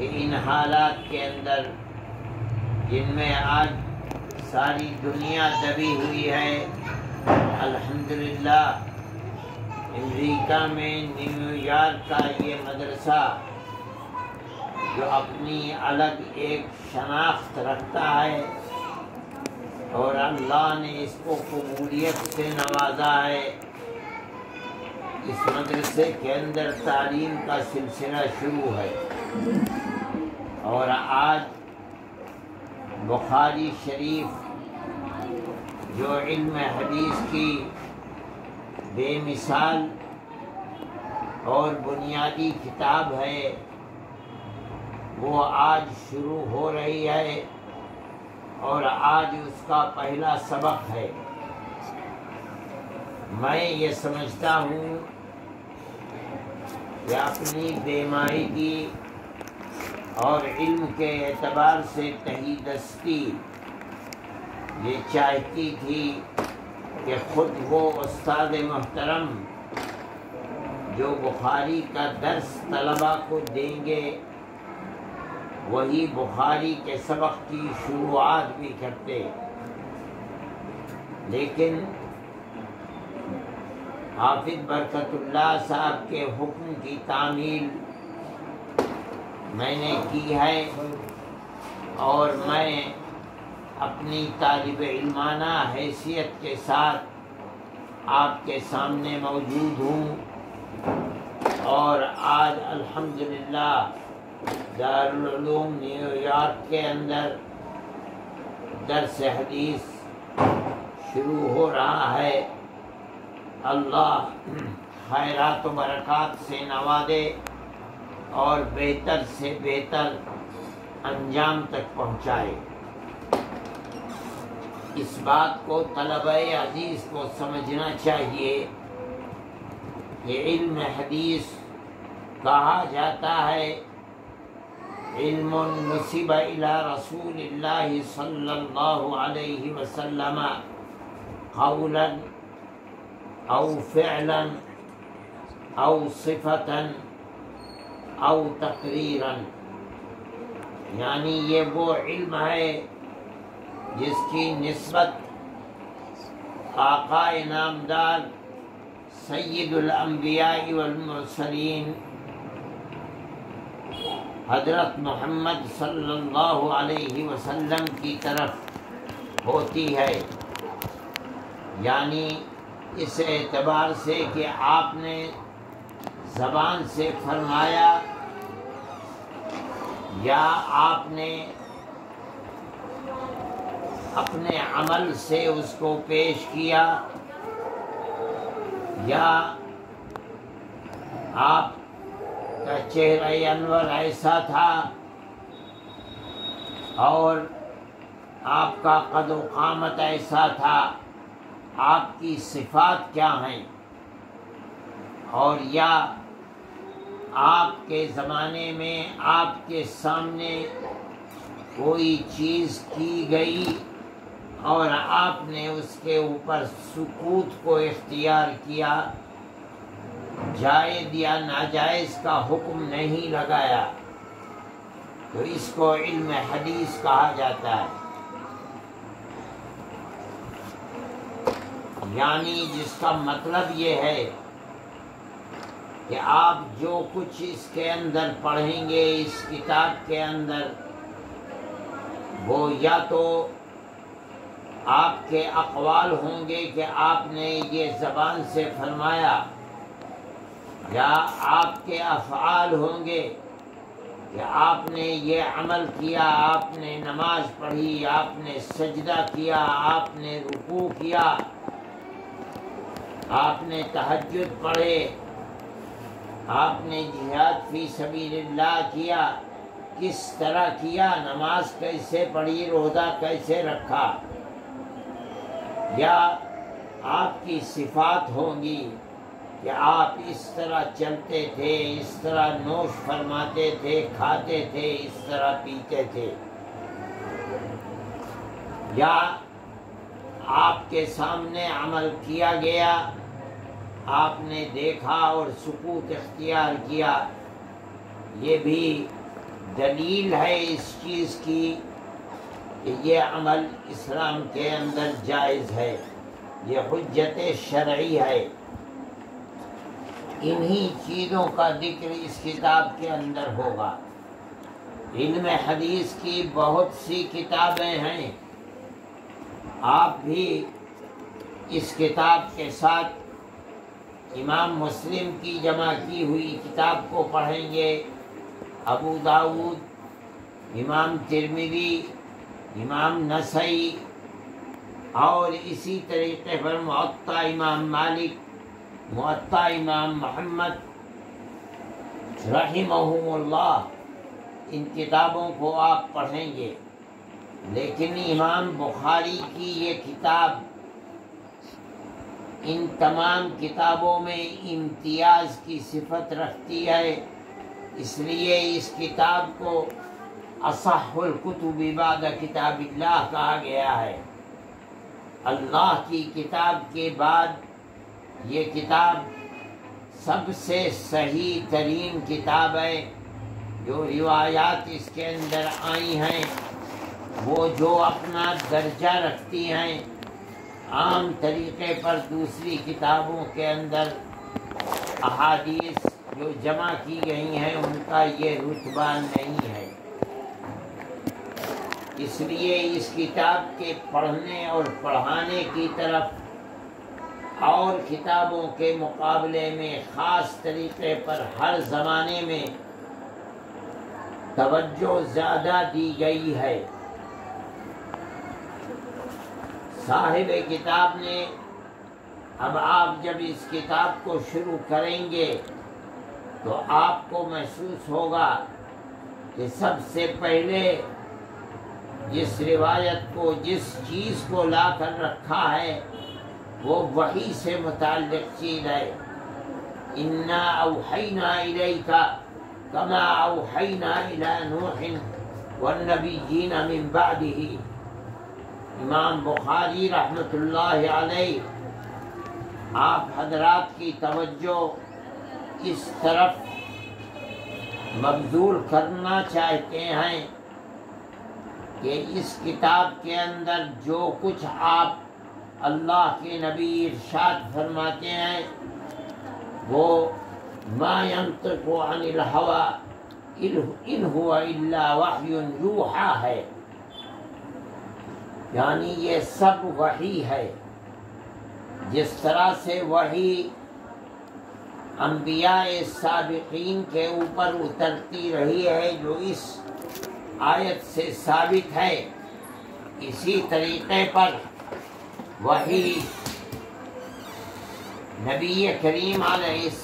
کہ ان حالات کے اندر جن میں آج ساری دنیا دبی ہوئی ہے، الحمدللہ امریکہ میں نیو یارک کا یہ مدرسہ جو اپنی الگ ایک شناخت رکھتا ہے اور اللہ نے اس کو قبولیت سے نوازا ہے، اس مدرسے کے اندر تعلیم کا سلسلہ شروع ہے۔ اور آج بخاری شریف جو علم حدیث کی بے مثال اور بنیادی کتاب ہے، وہ آج شروع ہو رہی ہے اور آج اس کا پہلا سبق ہے۔ میں یہ سمجھتا ہوں کہ اپنی بیماریگی اور علم کے اعتبار سے تہی دستی یہ چاہتی تھی کہ خود وہ استاد محترم جو بخاری کا درس طلباء کو دیں گے وہی بخاری کے سبق کی شروعات بھی کرتے، لیکن حافظ برکت اللہ صاحب کے حکم کی تعمیل میں نے کی ہے اور میں اپنی طالب علمانہ حیثیت کے ساتھ آپ کے سامنے موجود ہوں، اور آج الحمدللہ دارالعلوم نیو یارک کے اندر درس حدیث شروع ہو رہا ہے۔ اللہ خیرات و برکات سے نوازے اور بہتر سے بہتر انجام تک پہنچائے۔ اس بات کو طلبہ عزیز کو سمجھنا چاہیے کہ علم حدیث کہا جاتا ہے علم نسب الی رسول اللہ صلی اللہ علیہ وسلم قولا او فعلا او صفتا او تقریرا، یعنی یہ وہ علم ہے جس کی نسبت آقا نامدار سید الانبیاء والمرسلین حضرت محمد صلی اللہ علیہ وسلم کی طرف ہوتی ہے، یعنی اس اعتبار سے کہ آپ نے زبان سے فرمایا یا آپ نے اپنے عمل سے اس کو پیش کیا یا آپ کا چہرہ انور ایسا تھا اور آپ کا قد و قامت ایسا تھا، آپ کی صفات کیا ہیں، اور یا آپ کے زمانے میں آپ کے سامنے کوئی چیز کی گئی اور آپ نے اس کے اوپر سکوت کو اختیار کیا، جائز یا ناجائز کا حکم نہیں لگایا، تو اس کو علم حدیث کہا جاتا ہے۔ یعنی جس کا مطلب یہ ہے کہ آپ جو کچھ اس کے اندر پڑھیں گے اس کتاب کے اندر، وہ یا تو آپ کے اقوال ہوں گے کہ آپ نے یہ زبان سے فرمایا، یا آپ کے افعال ہوں گے کہ آپ نے یہ عمل کیا، آپ نے نماز پڑھی، آپ نے سجدہ کیا، آپ نے رکوع کیا، آپ نے تہجد پڑھے، آپ نے جہاد فی سبیل اللہ کیا، کس طرح کیا، نماز کیسے پڑھی، روزہ کیسے رکھا، یا آپ کی صفات ہوں گی کہ آپ اس طرح چلتے تھے، اس طرح نوش فرماتے تھے، کھاتے تھے، اس طرح پیتے تھے، یا آپ کے سامنے عمل کیا گیا، آپ نے دیکھا اور سکوت اختیار کیا، یہ بھی دلیل ہے اس چیز کی کہ یہ عمل اسلام کے اندر جائز ہے، یہ حجت شرعی ہے۔ انہی چیزوں کا ذکر اس کتاب کے اندر ہوگا۔ علم حدیث کی بہت سی کتابیں ہیں، آپ بھی اس کتاب کے ساتھ امام مسلم کی جمع کی ہوئی کتاب کو پڑھیں گے، ابو داؤد، امام ترمذی، امام نسائی، اور اسی طریقے پر موطا امام مالک، موطا امام محمد رحمہم اللہ، ان کتابوں کو آپ پڑھیں گے۔ لیکن امام بخاری کی یہ کتاب ان تمام کتابوں میں امتیاز کی صفت رکھتی ہے، اس لیے اس کتاب کو اصح الکتب بعد کتاب اللہ کہا گیا ہے۔ اللہ کی کتاب کے بعد یہ کتاب سب سے صحیح ترین کتاب ہے۔ جو روایات اس کے اندر آئی ہیں وہ جو اپنا درجہ رکھتی ہیں، عام طریقے پر دوسری کتابوں کے اندر احادیث جو جمع کی گئی ہیں ان کا یہ رتبہ نہیں ہے۔ اس لیے اس کتاب کے پڑھنے اور پڑھانے کی طرف اور کتابوں کے مقابلے میں خاص طریقے پر ہر زمانے میں توجہ زیادہ دی گئی ہے۔ صاحب کتاب نے اب آپ جب اس کتاب کو شروع کریں گے تو آپ کو محسوس ہوگا کہ سب سے پہلے جس روایت کو، جس چیز کو لا کر رکھا ہے وہ وحی سے متعلق چیز ہے۔ انا اوحینا الیک کما اوحینا الی نوح والنبیین من بعدہ۔ امام بخاری رحمۃ اللہ علیہ آپ حضرات کی توجہ اس طرف مبذول کرنا چاہتے ہیں کہ اس کتاب کے اندر جو کچھ آپ اللہ کے نبی ارشاد فرماتے ہیں وہ ما ينطق عن الهوى ان هو الا وحی یوحی ہے، یعنی یہ سب وحی ہے۔ جس طرح سے وحی انبیاء سابقین کے اوپر اترتی رہی ہے جو اس آیت سے ثابت ہے، اسی طریقے پر وحی نبی کریم علیہ السلام